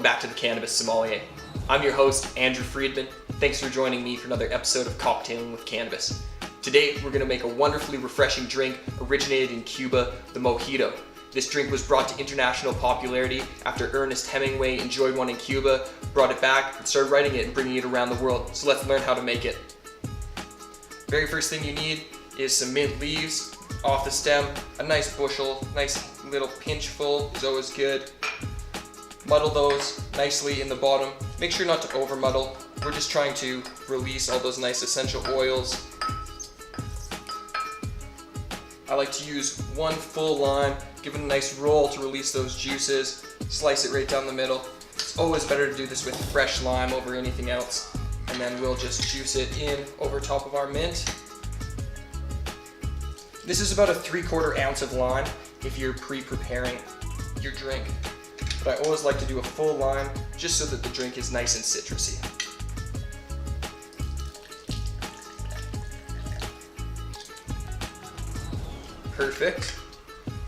back to the Cannabis Sommelier. I'm your host, Andrew Freedman. Thanks for joining me for another episode of Cocktailing with Cannabis. Today, we're going to make a wonderfully refreshing drink originated in Cuba, the Mojito. This drink was brought to international popularity after Ernest Hemingway enjoyed one in Cuba, brought it back, and started writing it and bringing it around the world. So let's learn how to make it. Very first thing you need is some mint leaves off the stem. A nice bushel, nice little pinch full is always good. Muddle those nicely in the bottom. Make sure not to over muddle. We're just trying to release all those nice essential oils. I like to use one full lime, give it a nice roll to release those juices, slice it right down the middle. It's always better to do this with fresh lime over anything else. And then we'll just juice it in over top of our mint. This is about a 3/4 ounce of lime if you're pre-preparing your drink. But I always like to do a full lime just so that the drink is nice and citrusy. Perfect.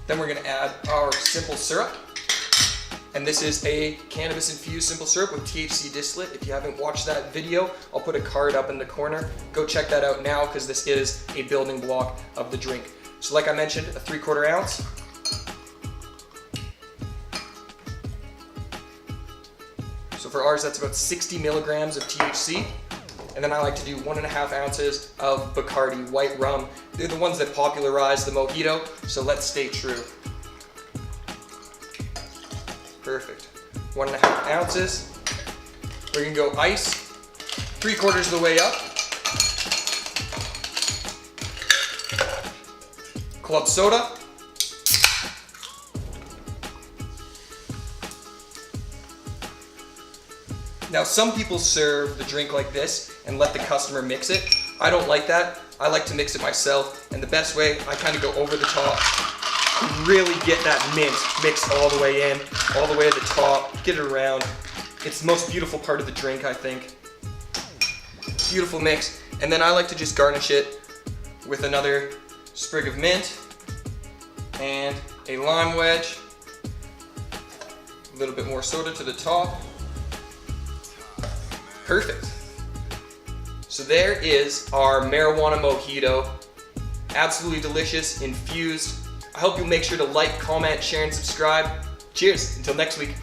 Then we're going to add our simple syrup. And this is a cannabis infused simple syrup with THC distillate. If you haven't watched that video, I'll put a card up in the corner. Go check that out now because this is a building block of the drink. So like I mentioned, a 3/4 ounce. So for ours, that's about 60 milligrams of THC. And then I like to do 1.5 ounces of Bacardi white rum. They're the ones that popularized the Mojito, so let's stay true. Perfect. 1.5 ounces. We're gonna go ice, 3/4 of the way up. Club soda. Now some people serve the drink like this and let the customer mix it. I don't like that. I like to mix it myself, and the best way, I kind of go over the top and really get that mint mixed all the way in, all the way to the top, get it around. It's the most beautiful part of the drink, I think. Beautiful mix. And then I like to just garnish it with another sprig of mint and a lime wedge, a little bit more soda to the top. Perfect. So there is our marijuana mojito. Absolutely delicious, infused. I hope you'll make sure to like, comment, share, and subscribe. Cheers, until next week.